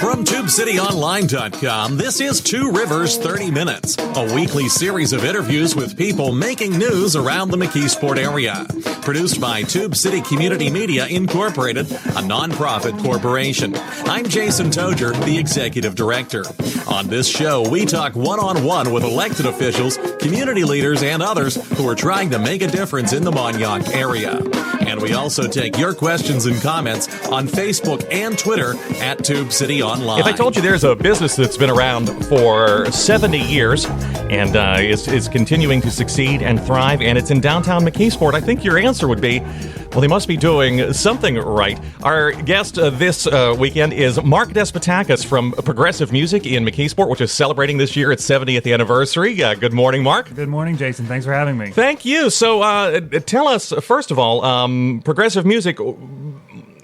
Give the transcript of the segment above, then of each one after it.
From TubeCityOnline.com, this is Two Rivers 30 Minutes, a weekly series of interviews with people making news around the McKeesport area. Produced by Tube City Community Media Incorporated, a nonprofit corporation. I'm Jason Toger, the Executive Director. On this show, we talk one-on-one with elected officials, community leaders, and others who are trying to make a difference in the Montauk area. And we also take your questions and comments on Facebook and Twitter at Tube City Online. If I told you there's a business that's been around for 70 years and is continuing to succeed and thrive, and it's in downtown McKeesport, I think your answer would be, well, they must be doing something right. Our guest this weekend is Mark Despotakis from Progressive Music in McKeesport, which is celebrating this year its 70th anniversary. Good morning, Mark. Good morning, Jason. Thanks for having me. Thank you. So tell us, first of all, Progressive Music,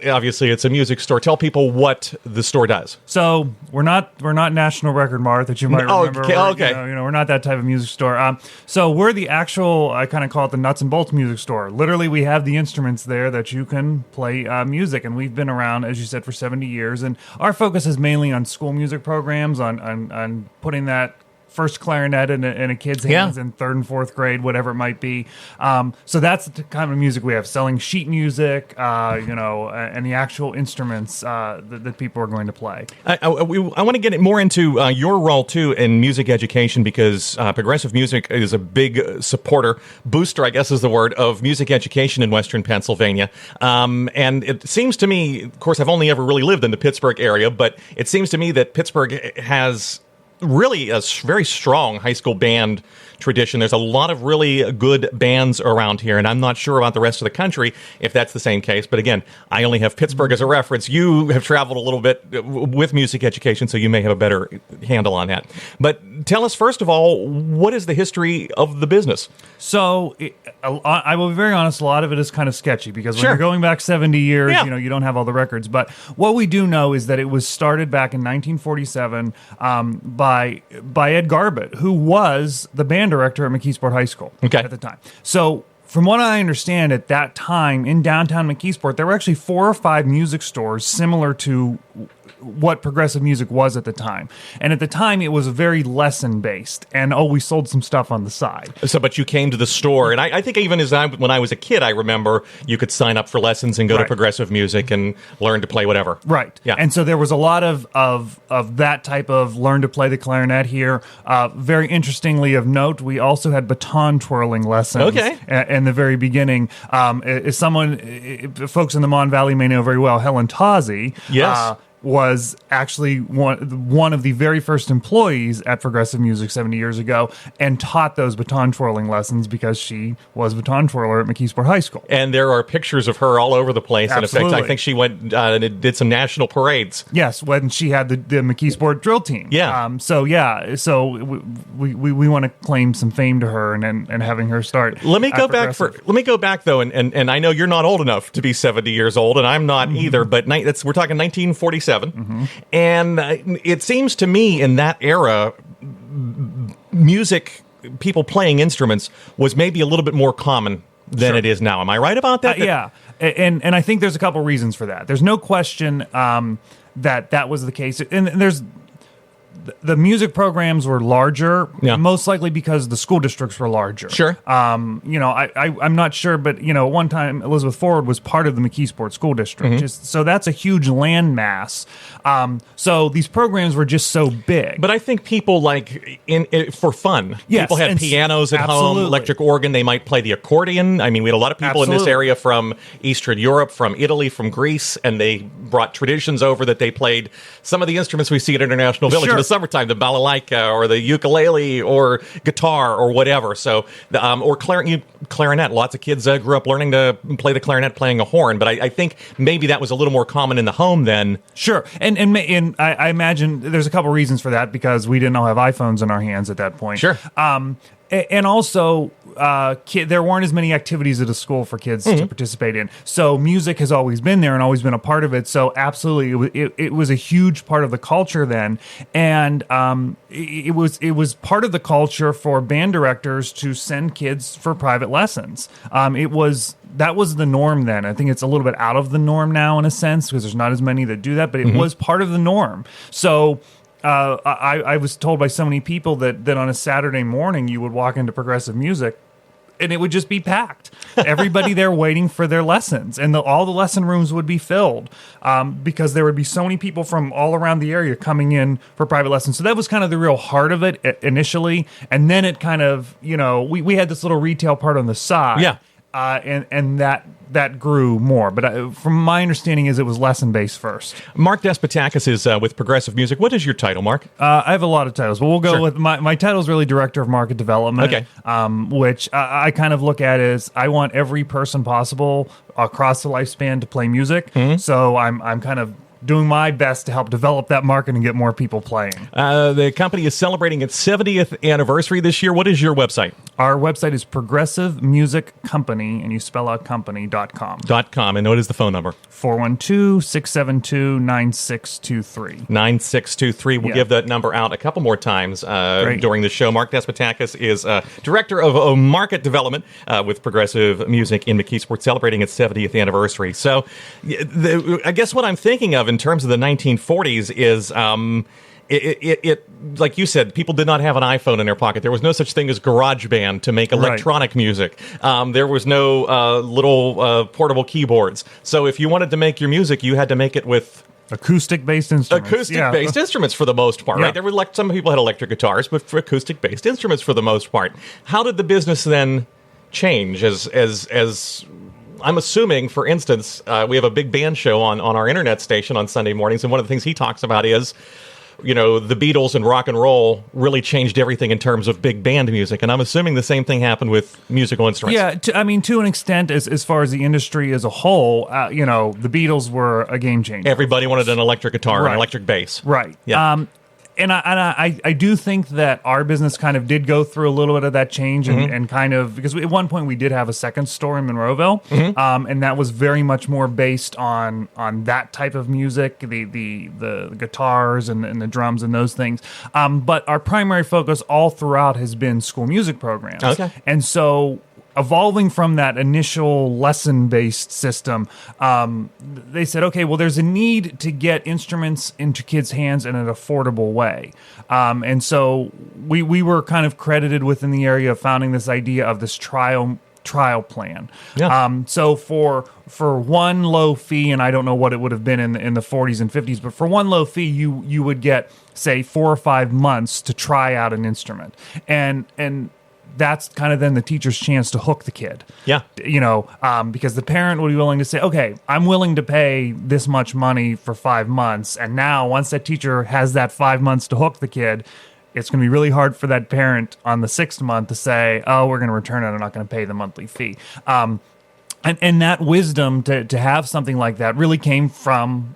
obviously it's a music store. Tell people what the store does. So we're not National Record Mart that you might remember. Okay. We're not that type of music store. So we're the actual, I kind of call it the nuts and bolts music store. Literally, we have the instruments there that you can play music, and we've been around, as you said, for 70 years. And our focus is mainly on school music programs, on putting that first clarinet in a kid's hands in third and fourth grade, whatever it might be. So that's the kind of music we have, selling sheet music, and the actual instruments that people are going to play. I want to get more into your role, too, in music education, because Progressive Music is a big supporter, booster, I guess is the word, of music education in Western Pennsylvania. And it seems to me, of course, I've only ever really lived in the Pittsburgh area, but it seems to me that Pittsburgh has really a very strong high school band tradition. There's a lot of really good bands around here, and I'm not sure about the rest of the country if that's the same case. But again, I only have Pittsburgh as a reference. You have traveled a little bit with music education, so you may have a better handle on that. But tell us, first of all, what is the history of the business? So I will be very honest, a lot of it is kind of sketchy, because when you're going back 70 years, you don't have all the records. But what we do know is that it was started back in 1947 by Ed Garbett, who was the band director at McKeesport High School at the time. So from what I understand, at that time in downtown McKeesport, there were actually 4 or 5 music stores similar to what Progressive Music was at the time. And at the time, it was very lesson-based, and we sold some stuff on the side. So, but you came to the store, and I think even when I was a kid, I remember you could sign up for lessons and go to Progressive Music and learn to play whatever. Right. Yeah. And so there was a lot of that type of learn to play the clarinet here. Very interestingly of note, we also had baton twirling lessons in the very beginning. As folks in the Mon Valley may know very well, Helen Tozzi. Yes. Was actually one of the very first employees at Progressive Music 70 years ago, and taught those baton twirling lessons because she was a baton twirler at McKeesport High School. And there are pictures of her all over the place. Absolutely. In effect, I think she went and did some national parades. Yes, when she had the McKeesport drill team. Yeah. So we want to claim some fame to her and having her start. Let me go back though, and I know you're not old enough to be 70 years old, and I'm not either. But we're talking 1947. And it seems to me in that era, music, people playing instruments, was maybe a little bit more common than it is now. Am I right about that? Yeah. And I think there's a couple reasons for that. There's no question that was the case. And there's the music programs were larger, most likely because the school districts were larger. Sure. I'm not sure, but at one time Elizabeth Forward was part of the McKeesport School District, so that's a huge land mass. So these programs were just so big. But I think people for fun. Yes, people had pianos at home, electric organ. They might play the accordion. I mean, we had a lot of people in this area from Eastern Europe, from Italy, from Greece, and they brought traditions over that they played some of the instruments we see at International Village. Sure. Summertime, the balalaika or the ukulele or guitar or whatever. So, or clarinet. Lots of kids grew up learning to play the clarinet, playing a horn. But I think maybe that was a little more common in the home then. Sure, and I imagine there's a couple reasons for that, because we didn't all have iPhones in our hands at that point. Sure. And also, there weren't as many activities at a school for kids to participate in. So music has always been there and always been a part of it. So absolutely, it was a huge part of the culture then. And it was part of the culture for band directors to send kids for private lessons. That was the norm then. I think it's a little bit out of the norm now in a sense because there's not as many that do that, but it was part of the norm. So I was told by so many people that on a Saturday morning you would walk into Progressive Music and it would just be packed. Everybody there waiting for their lessons, and all the lesson rooms would be filled because there would be so many people from all around the area coming in for private lessons. So that was kind of the real heart of it initially, and then it kind of, we had this little retail part on the side. Yeah. And that grew more. But from my understanding is it was lesson-based first. Mark Despotakis is with Progressive Music. What is your title, Mark? I have a lot of titles, but we'll go with my title is really Director of Market Development, which I kind of look at as I want every person possible across the lifespan to play music. So I'm kind of doing my best to help develop that market and get more people playing. The company is celebrating its 70th anniversary this year. What is your website? Our website is Progressive Music Company, and you spell out company.com. .com. And what is the phone number? 412-672-9623. 9623. We'll give that number out a couple more times during the show. Mark Despotakis is Director of Market Development with Progressive Music in McKeesport, celebrating its 70th anniversary. So I guess what I'm thinking of in terms of the 1940s is... It like you said, people did not have an iPhone in their pocket. There was no such thing as GarageBand to make electronic music. There was no little portable keyboards. So if you wanted to make your music, you had to make it with acoustic-based instruments. Acoustic-based instruments for the most part, right? There were some people had electric guitars, but for acoustic-based instruments for the most part. How did the business then change as I'm assuming, for instance, we have a big band show on our internet station on Sunday mornings, and one of the things he talks about is the Beatles and rock and roll really changed everything in terms of big band music. And I'm assuming the same thing happened with musical instruments. Yeah, to an extent, as far as the industry as a whole, the Beatles were a game changer. Everybody wanted an electric guitar, an electric bass. Right. Yeah. And I do think that our business kind of did go through a little bit of that change and kind of, because at one point we did have a second store in Monroeville, and that was very much more based on that type of music, the guitars and the drums and those things. But our primary focus all throughout has been school music programs. Okay. And so evolving from that initial lesson-based system, they said, okay, well, there's a need to get instruments into kids' hands in an affordable way. And so we were kind of credited within the area of founding this idea of this trial plan. Yeah. So for one low fee, and I don't know what it would have been in the 40s and 50s, but for one low fee, you would get, say, 4 or 5 months to try out an instrument. And that's kind of then the teacher's chance to hook the kid. Yeah. Because the parent would be willing to say, okay, I'm willing to pay this much money for 5 months. And now once that teacher has that 5 months to hook the kid, it's going to be really hard for that parent on the 6th month to say, oh, we're going to return it. I'm not going to pay the monthly fee. And that wisdom to have something like that really came from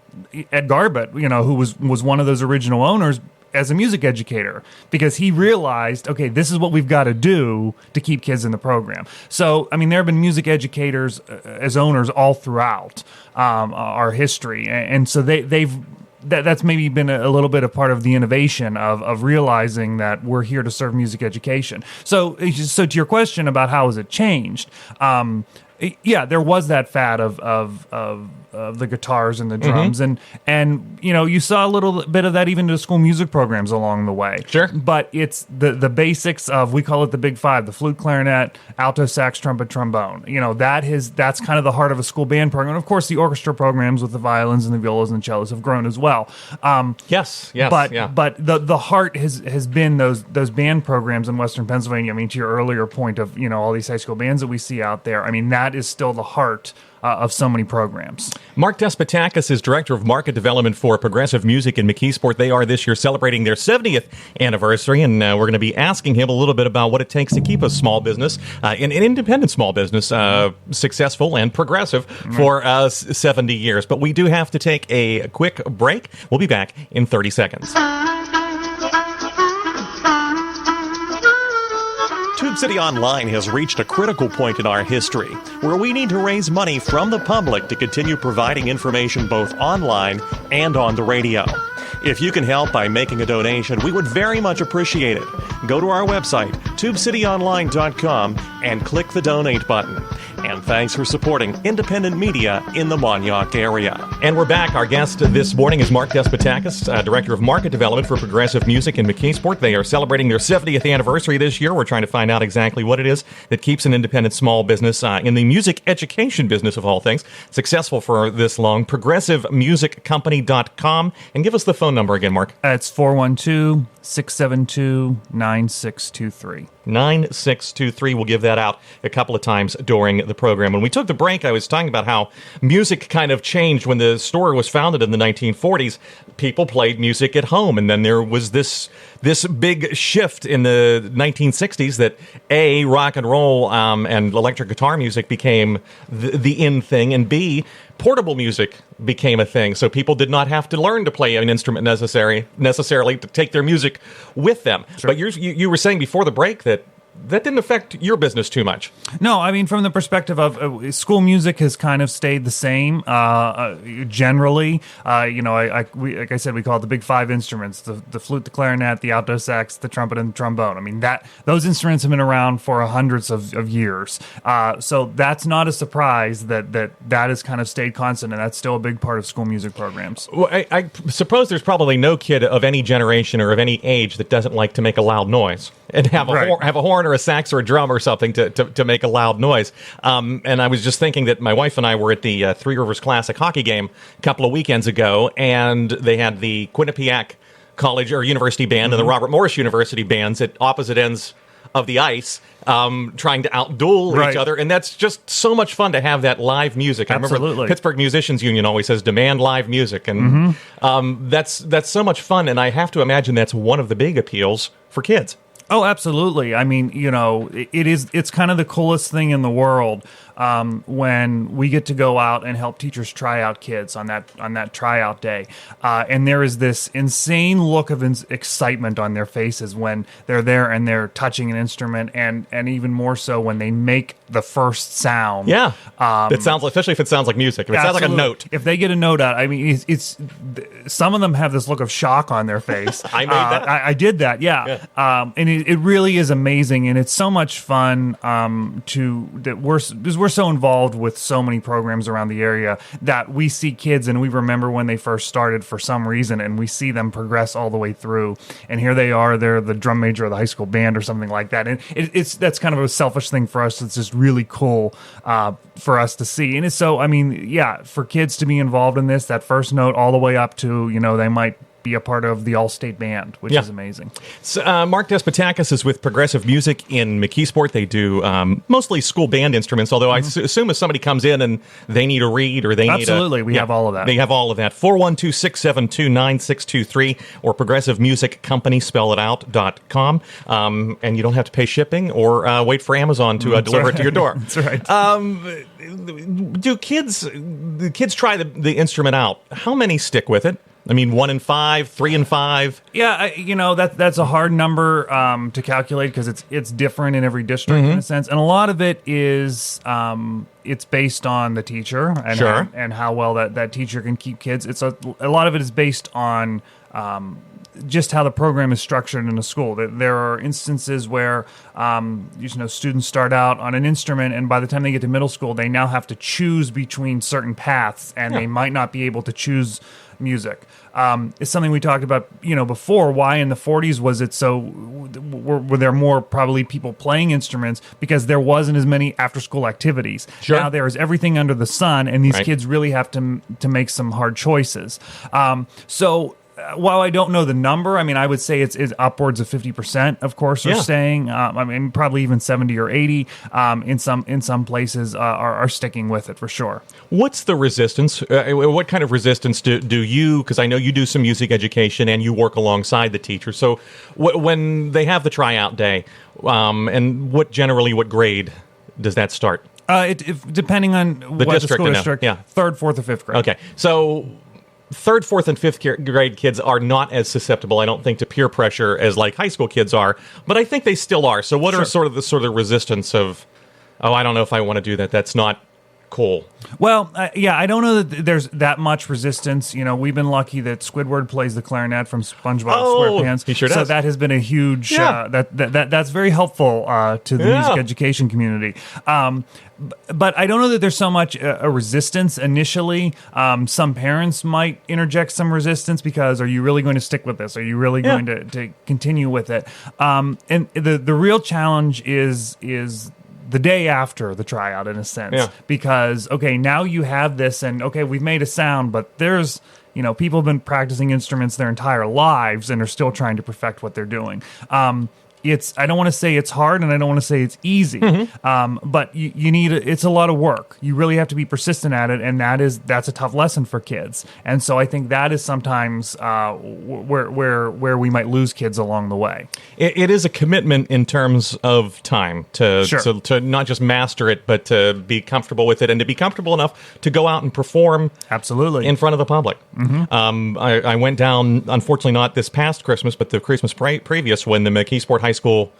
Ed Garbett, who was one of those original owners, as a music educator, because he realized, okay, this is what we've got to do to keep kids in the program. So, there have been music educators as owners all throughout our history, and so that's maybe been a little bit of part of the innovation of realizing that we're here to serve music education. So to your question about how has it changed, there was that fad of the guitars and the drums, and you saw a little bit of that even to school music programs along the way. Sure. But it's the basics of, we call it the big five: the flute, clarinet, alto sax, trumpet, trombone. That's kind of the heart of a school band program. And of course, the orchestra programs with the violins and the violas and cellos have grown as well. Yes. But yeah. but the heart has been those band programs in Western Pennsylvania. To your earlier point of all these high school bands that we see out there, that is still the heart of so many programs. Mark Despotakis is Director of Market Development for Progressive Music in McKeesport. They are this year celebrating their 70th anniversary, and we're going to be asking him a little bit about what it takes to keep a small business, an independent small business, successful and progressive for 70 years. But we do have to take a quick break. We'll be back in 30 seconds. Tube City Online has reached a critical point in our history where we need to raise money from the public to continue providing information both online and on the radio. If you can help by making a donation, we would very much appreciate it. Go to our website, tubecityonline.com, and click the donate button. And thanks for supporting independent media in the Montauk area. And we're back. Our guest this morning is Mark Despotakis, Director of Market Development for Progressive Music in McKeesport. They are celebrating their 70th anniversary this year. We're trying to find out exactly what it is that keeps an independent small business in the music education business of all things successful for this long. ProgressiveMusicCompany.com. And give us the phone number again, Mark. It's 412-672-9623. 9623. We'll give that out a couple of times during the program. When we took the break, I was talking about how music kind of changed when the store was founded in the 1940s. People played music at home, and then there was this big shift in the 1960s that A, rock and roll and electric guitar music became the in thing, and B, portable music became a thing. So people did not have to learn to play an instrument necessarily to take their music with them. Sure. But you were saying before the break that didn't affect your business too much. No, I mean, from the perspective of school music has kind of stayed the same generally. Like I said, we call it the big five instruments: the flute, the clarinet, the alto sax, the trumpet, and the trombone. I mean, those instruments have been around for hundreds of years. So that's not a surprise that has kind of stayed constant, and that's still a big part of school music programs. Well, I suppose there's probably no kid of any generation or of any age that doesn't like to make a loud noise and have a horn or a sax or a drum or something to make a loud noise. And I was just thinking that my wife and I were at the Three Rivers Classic hockey game a couple of weekends ago, and they had the Quinnipiac College or University Band and the Robert Morris University bands at opposite ends of the ice trying to outduel each other. And that's just so much fun to have that live music. Absolutely. I remember the Pittsburgh Musicians Union always says demand live music. And that's so much fun. And I have to imagine that's one of the big appeals for kids. Oh, absolutely. I mean, it's kind of the coolest thing in the world when we get to go out and help teachers try out kids on that tryout day. And there is this insane look of excitement on their faces when they're there and they're touching an instrument, and even more so when they make the first sound. Yeah. It sounds, especially if it sounds like music. If it sounds like a note. If they get a note out, I mean, it's some of them have this look of shock on their face. I made that. I did that, yeah. And it really is amazing, and it's so much fun because we're so involved with so many programs around the area that we see kids and we remember when they first started for some reason, and we see them progress all the way through. And here they are, they're the drum major of the high school band or something like that. And that's kind of a selfish thing for us. It's just really cool for us to see. And it's so, I mean, yeah, for kids to be involved in this, that first note all the way up to, they might be a part of the all-state band, which is amazing. So, Mark Despotakis is with Progressive Music in McKeesport. They do mostly school band instruments, although I assume if somebody comes in and they need a read or they Absolutely, we have all of that. They have all of that. 412-672-9623 or ProgressiveMusicCompany, and you don't have to pay shipping or wait for Amazon to deliver it to your door. That's right. Do kids try the instrument out? How many stick with it? I mean, 1 in 5, 3 in 5. Yeah, that's a hard number to calculate because it's different in every district in a sense, and a lot of it is it's based on the teacher and how well that teacher can keep kids. It's a lot of it is based on just how the program is structured in a school. There are instances where students start out on an instrument, and by the time they get to middle school, they now have to choose between certain paths, and they might not be able to choose music. It's something we talked about, before. Why in the 40s was it so? Were there more probably people playing instruments because there wasn't as many after-school activities? Sure. Now there is everything under the sun, and these kids really have to make some hard choices. While I don't know the number, I mean, I would say it's upwards of 50%, of course, are staying. I mean, probably even 70 or 80 in some places are sticking with it for sure. What's the resistance? What kind of resistance do you, because I know you do some music education and you work alongside the teacher. So when they have the tryout day, and what grade does that start? Depending on the school district, 3rd, 4th, or 5th grade. Okay, so third, fourth, and fifth grade kids are not as susceptible, I don't think, to peer pressure as like high school kids are, but I think they still are. So what are sort of the resistance of, oh, I don't know if I want to do that. That's not cool. Well, I don't know that there's that much resistance. We've been lucky that Squidward plays the clarinet from SpongeBob SquarePants. He sure does. So that has been a huge, that's very helpful to the music education community. But I don't know that there's so much a resistance initially. Some parents might interject some resistance because, are you really going to stick with this? Are you really going to continue with it? And the real challenge is the day after the tryout, in a sense, because, okay, now you have this, and okay, we've made a sound, but there's, people have been practicing instruments their entire lives and are still trying to perfect what they're doing. I don't want to say it's hard, and I don't want to say it's easy, but you need it's a lot of work. You really have to be persistent at it, and that's a tough lesson for kids. And so I think that is sometimes where we might lose kids along the way. It is a commitment in terms of time to not just master it, but to be comfortable with it, and to be comfortable enough to go out and perform absolutely in front of the public. I went down, unfortunately not this past Christmas, but the Christmas previous, when the McKeesport High School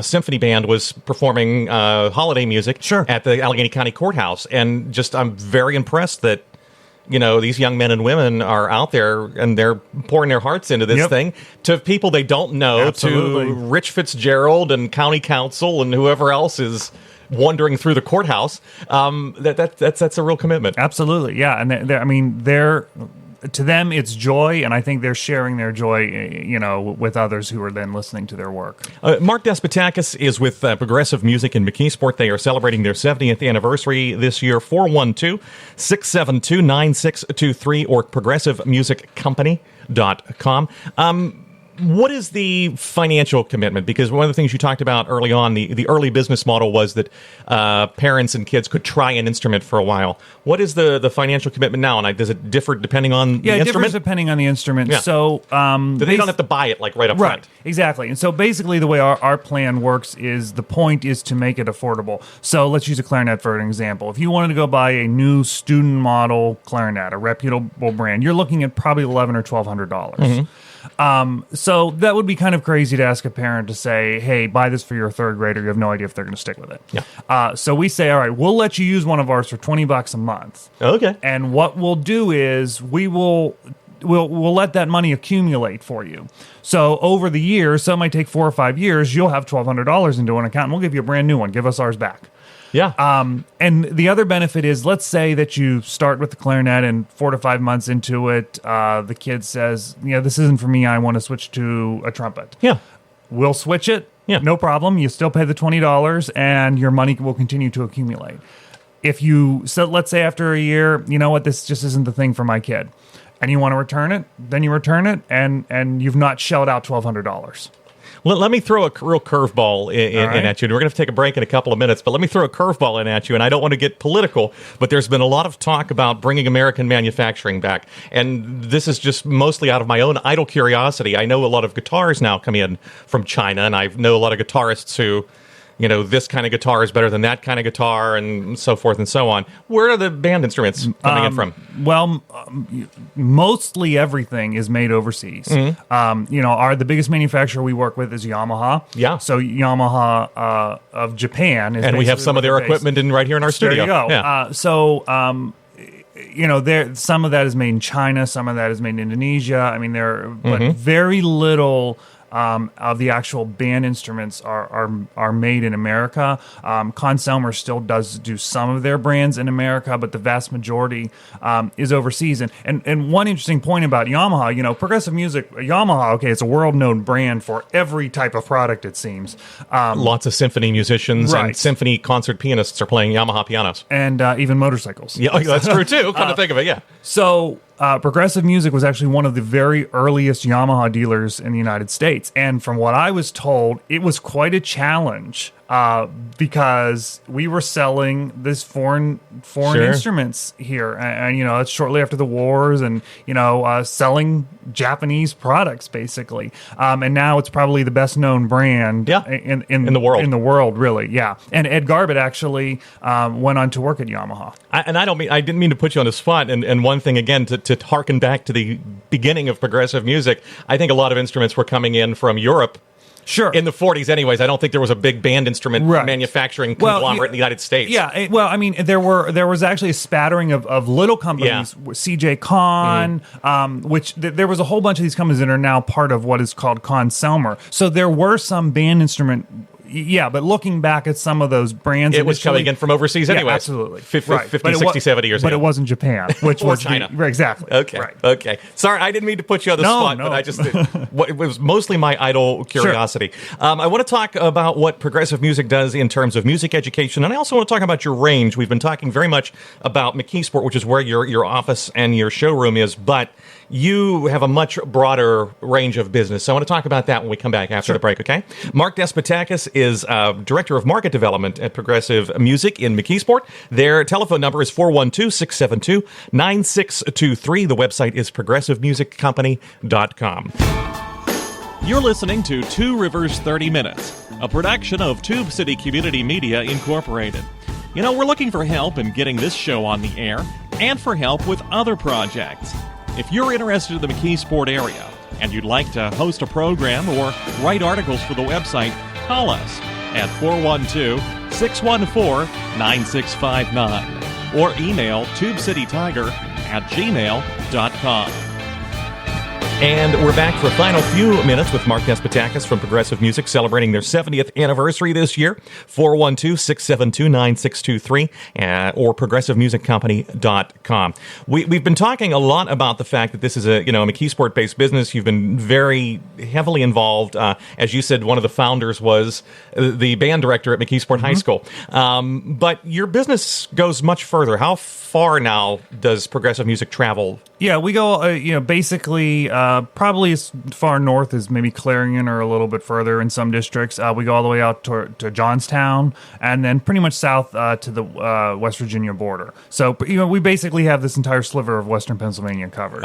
symphony band was performing holiday music at the Allegheny County Courthouse, and I'm very impressed that these young men and women are out there and they're pouring their hearts into this thing to people they don't know, to Rich Fitzgerald and county council and whoever else is wandering through the courthouse. That's a real commitment. Absolutely, yeah, and they're to them, it's joy, and I think they're sharing their joy, with others who are then listening to their work. Mark Despotakis is with Progressive Music in McKeesport. They are celebrating their 70th anniversary this year. 412-672-9623 or progressivemusiccompany.com. What is the financial commitment? Because one of the things you talked about early on, the early business model was that parents and kids could try an instrument for a while. What is the financial commitment now? And does it differ depending on the instrument? Yeah, it differs depending on the instrument. Yeah. So they don't have to buy it right up front. Exactly. And so basically the way our plan works is the point is to make it affordable. So let's use a clarinet for an example. If you wanted to go buy a new student model clarinet, a reputable brand, you're looking at probably $1,100 or $1,200. So that would be kind of crazy to ask a parent to say, hey, buy this for your third grader. You have no idea if they're going to stick with it. Yeah. So we say, all right, we'll let you use one of ours for $20 a month. Okay. And what we'll do is we'll let that money accumulate for you. So over the years, so it might take 4 or 5 years, you'll have $1,200 into an account, and we'll give you a brand new one. Give us ours back. Yeah. And the other benefit is, let's say that you start with the clarinet and 4 to 5 months into it, the kid says, this isn't for me. I want to switch to a trumpet. Yeah. We'll switch it. Yeah. No problem. You still pay the $20 and your money will continue to accumulate. So let's say after a year, this just isn't the thing for my kid, and you want to return it, then you return it, and you've not shelled out $1,200. Let me throw a real curveball in at you. And we're going to take a break in a couple of minutes, but let me throw a curveball in at you. And I don't want to get political, but there's been a lot of talk about bringing American manufacturing back. And this is just mostly out of my own idle curiosity. I know a lot of guitars now come in from China, and I know a lot of guitarists who, this kind of guitar is better than that kind of guitar, and so forth and so on. Where are the band instruments coming in from? Well, mostly everything is made overseas. The biggest manufacturer we work with is Yamaha. Yeah. So Yamaha of Japan is, and we have some of their equipment right here in our studio. There you go. Yeah. Some of that is made in China, some of that is made in Indonesia. But very little of the actual band instruments are made in America. Conn-Selmer still does do some of their brands in America, but the vast majority is overseas. And one interesting point about Yamaha, Progressive Music, Yamaha, it's a world-known brand for every type of product, it seems. Lots of symphony musicians and symphony concert pianists are playing Yamaha pianos. And even motorcycles. Yeah, that's true, too. Come to think of it, yeah. So Progressive Music was actually one of the very earliest Yamaha dealers in the United States. And from what I was told, it was quite a challenge because we were selling this foreign Sure. instruments here, and it's shortly after the wars, and selling Japanese products basically, and now it's probably the best known brand in the world. In the world, really, yeah. And Ed Garbett actually went on to work at Yamaha. I didn't mean to put you on the spot. And one thing again to harken back to the beginning of progressive music, I think a lot of instruments were coming in from Europe. Sure. In the 40s anyways, I don't think there was a big band instrument manufacturing conglomerate in the United States. Yeah, well, I mean, there was actually a spattering of little companies, CJ Kahn, which there was a whole bunch of these companies that are now part of what is called Conn-Selmer. So there were some band instrument. Yeah, but looking back at some of those brands... It was coming in from overseas anyway. Absolutely. 50, 60, 70 years ago. But it wasn't Japan, which was China. Exactly. Okay. Right. Okay. Sorry, I didn't mean to put you on the spot, but I just... it was mostly my idle curiosity. Sure. I want to talk about what progressive music does in terms of music education, and I also want to talk about your range. We've been talking very much about McKeesport, which is where your office and your showroom is, but you have a much broader range of business. So I want to talk about that when we come back after the break, okay? Mark Despotakis is Director of Market Development at Progressive Music in McKeesport. Their telephone number is 412-672-9623. The website is progressivemusiccompany.com. You're listening to Two Rivers 30 Minutes, a production of Tube City Community Media Incorporated. We're looking for help in getting this show on the air and for help with other projects. If you're interested in the McKeesport area and you'd like to host a program or write articles for the website, call us at 412-614-9659 or email tubecitytiger@gmail.com. And we're back for a final few minutes with Mark Despotakis from Progressive Music, celebrating their 70th anniversary this year. 412-672-9623 or progressivemusiccompany.com. We've been talking a lot about the fact that this is a McKeesport-based business. You've been very heavily involved. As you said, one of the founders was the band director at McKeesport High School. But your business goes much further. How far now does progressive music travel? Yeah, we go, basically probably as far north as maybe Clarion or a little bit further in some districts. We go all the way out to Johnstown and then pretty much south to the West Virginia border. So, we basically have this entire sliver of Western Pennsylvania covered.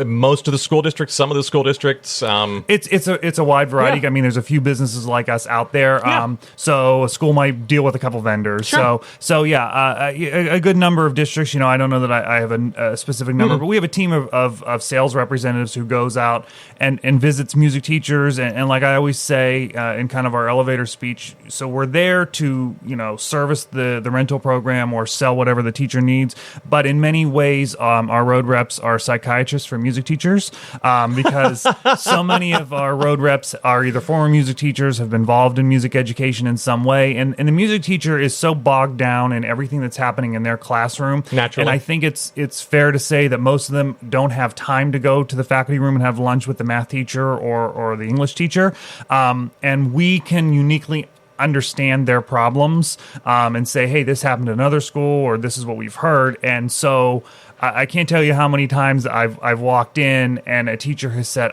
Most of the school districts, some of the school districts. It's a wide variety. Yeah. I mean, there's a few businesses like us out there. Yeah. So a school might deal with a couple vendors. Sure. So a good number of districts. I don't know that I have a specific number, but we have a team of sales representatives who goes out and visits music teachers. And like I always say in kind of our elevator speech, so we're there to, service the rental program or sell whatever the teacher needs. But in many ways, our road reps are psychiatrists for music teachers because so many of our road reps are either former music teachers, have been involved in music education in some way. And the music teacher is so bogged down in everything that's happening in their classroom. Naturally. And I think it's fair to say that most of them don't have time to go to the faculty room and have lunch with the math teacher or the English teacher. And we can uniquely understand their problems and say, hey, this happened at another school or this is what we've heard. And so I can't tell you how many times I've walked in and a teacher has said,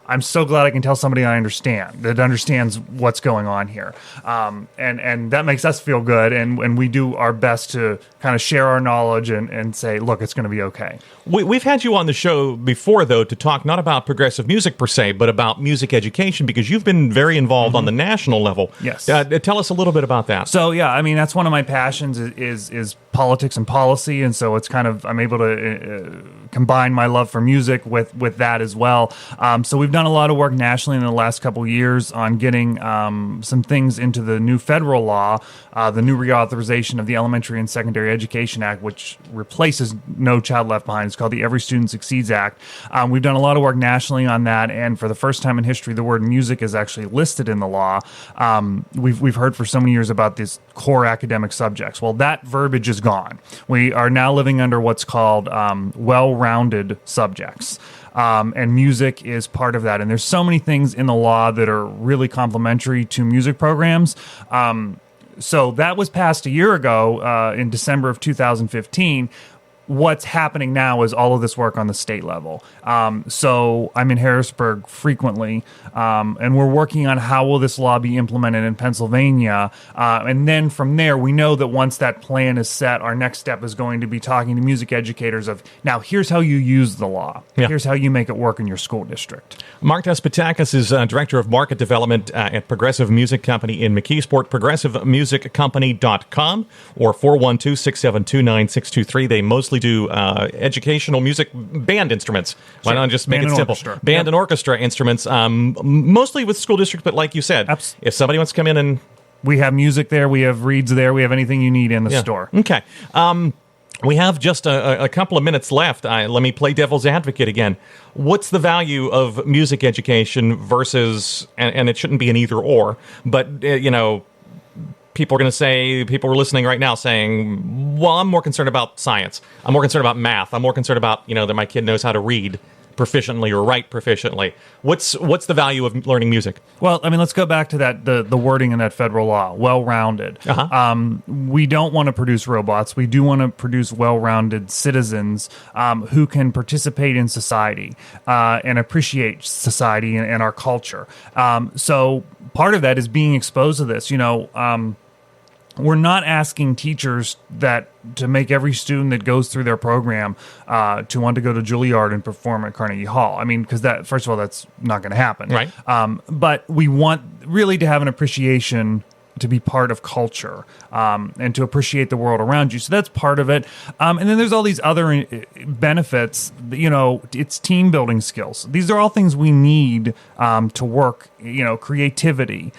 I'm so glad I can tell somebody I understand, that understands what's going on here. And that makes us feel good, and we do our best to kind of share our knowledge and say, look, it's going to be okay. We've had you on the show before, though, to talk not about progressive music per se, but about music education, because you've been very involved on the national level. Yes. Tell us a little bit about that. So, that's one of my passions is politics and policy, and so it's kind of, I'm able to combine my love for music with that as well. So we've done a lot of work nationally in the last couple of years on getting some things into the new federal law, the new reauthorization of the Elementary and Secondary Education Act, which replaces No Child Left Behind. It's called the Every Student Succeeds Act. We've done a lot of work nationally on that, and for the first time in history, the word music is actually listed in the law. We've heard for so many years about these core academic subjects. Well, that verbiage is gone. We are now living under what's called well-rounded subjects. And music is part of that. And there's so many things in the law that are really complementary to music programs. So that was passed a year ago in December of 2015. what's happening now is all of this work on the state level. So I'm in Harrisburg frequently, and we're working on how will this law be implemented in Pennsylvania. And then from there, we know that once that plan is set, our next step is going to be talking to music educators of, now here's how you use the law. Yeah. Here's how you make it work in your school district. Mark Despotakis is Director of Market Development at Progressive Music Company in McKeesport, progressivemusiccompany.com or 412-672-9623. They mostly do educational music band instruments. Why not just make it simple? Band and orchestra instruments, mostly with school districts, but like you said, if somebody wants to come in and... We have music there, we have reeds there, we have anything you need in the store. Okay. We have just a couple of minutes left. Let me play devil's advocate again. What's the value of music education versus, and it shouldn't be an either or, but, people are going to say, people are listening right now saying, well, I'm more concerned about science. I'm more concerned about math. I'm more concerned about, that my kid knows how to read proficiently or write proficiently. What's the value of learning music? Well, let's go back to that the wording in that federal law, well-rounded. We don't want to produce robots. We do want to produce well-rounded citizens who can participate in society and appreciate society and our culture. So part of that is being exposed to this. We're not asking teachers to make every student that goes through their program to want to go to Juilliard and perform at Carnegie Hall. Because that, first of all, that's not going to happen. Right. But we want really to have an appreciation to be part of culture and to appreciate the world around you. So that's part of it. And then there's all these other benefits. It's team building skills. These are all things we need to work, creativity,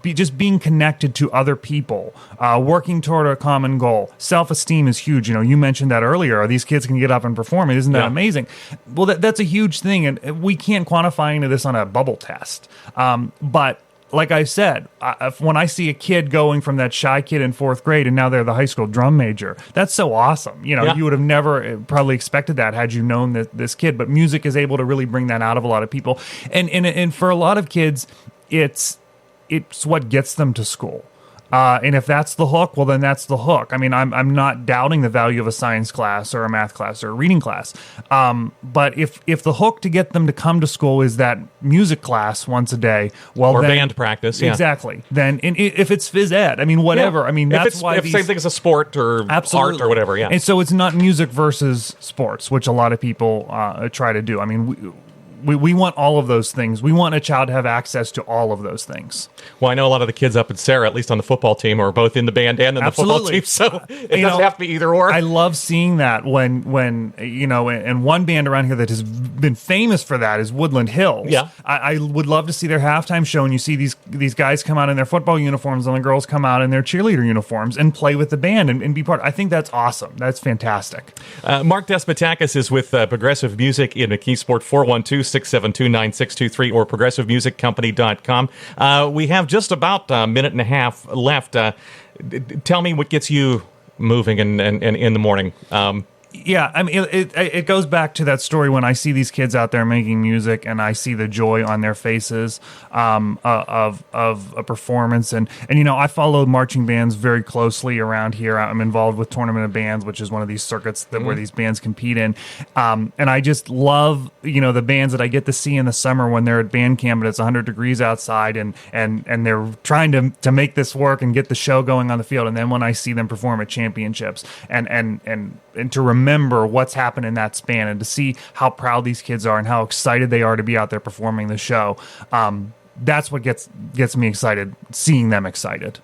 just being connected to other people, working toward a common goal. Self-esteem is huge. You mentioned that earlier. These kids can get up and perform. Isn't that amazing? Well, that's a huge thing. And we can't quantify into this on a bubble test. But like I said, when I see a kid going from that shy kid in fourth grade and now they're the high school drum major, that's so awesome. You would have never probably expected that had you known this kid. But music is able to really bring that out of a lot of people. And for a lot of kids, it's what gets them to school. And if that's the hook, well, then that's the hook. I'm not doubting the value of a science class or a math class or a reading class. But if the hook to get them to come to school is that music class once a day, well, or then, band practice, exactly. Then if it's phys ed, whatever. That's why same thing as a sport or art or whatever. Yeah. And so it's not music versus sports, which a lot of people try to do. We want all of those things. We want a child to have access to all of those things. Well, I know a lot of the kids up at Sarah, at least on the football team, are both in the band and in the football team, so it doesn't have to be either or. I love seeing that when and one band around here that has been famous for that is Woodland Hills. Yeah. I would love to see their halftime show, and you see these guys come out in their football uniforms and the girls come out in their cheerleader uniforms and play with the band and be part. I think that's awesome. That's fantastic. Mark Despotakis is with Progressive Music in McKeesport, 412-672-9623 or progressivemusiccompany.com. We have just about a minute and a half left. Tell me what gets you moving and in the morning. Yeah, it goes back to that story when I see these kids out there making music and I see the joy on their faces of a performance. And I follow marching bands very closely around here. I'm involved with Tournament of Bands, which is one of these circuits where these bands compete in. And I just love, the bands that I get to see in the summer when they're at band camp and it's 100 degrees outside and they're trying to make this work and get the show going on the field. And then when I see them perform at championships and to remember what's happened in that span and to see how proud these kids are and how excited they are to be out there performing the show. That's what gets me excited, seeing them excited.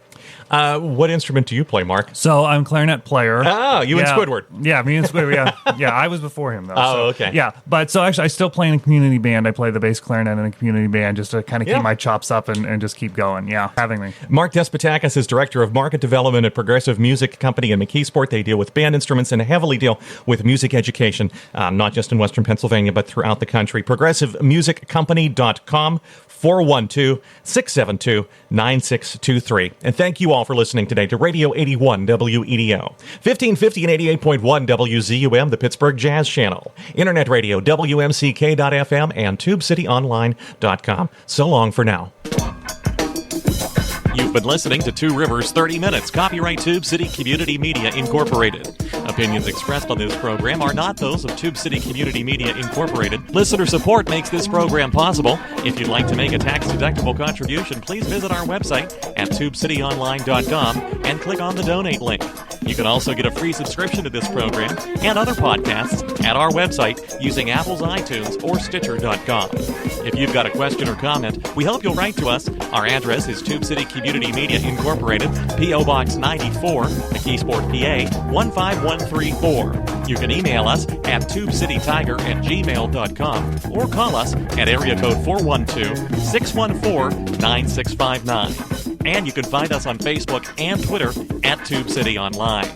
What instrument do you play, Mark? So I'm clarinet player. Oh, you and Squidward. Yeah, me and Squidward. Yeah, I was before him though. Oh, okay. Yeah, but so actually, I still play in a community band. I play the bass clarinet in a community band just to kind of keep my chops up and just keep going. Yeah, having me. Mark Despotakis is Director of Market Development at Progressive Music Company in McKeesport. They deal with band instruments and heavily deal with music education, not just in Western Pennsylvania, but throughout the country. ProgressiveMusicCompany.com, 412-672-9623. And thank you all for listening today to Radio 81 WEDO, 1550 and 88.1 WZUM, the Pittsburgh Jazz Channel, Internet Radio, WMCK.FM, and TubeCityOnline.com. So long for now. You've been listening to Two Rivers 30 Minutes, copyright Tube City Community Media Incorporated. Opinions expressed on this program are not those of Tube City Community Media Incorporated. Listener support makes this program possible. If you'd like to make a tax-deductible contribution, please visit our website at tubecityonline.com and click on the donate link. You can also get a free subscription to this program and other podcasts at our website using Apple's iTunes or Stitcher.com. If you've got a question or comment, we hope you'll write to us. Our address is Tube City Community Media Incorporated, P.O. Box 94, McKeesport, PA 15134. You can email us at tubecitytiger@gmail.com or call us at area code 412-614-9659. And you can find us on Facebook and Twitter at Tube City Online.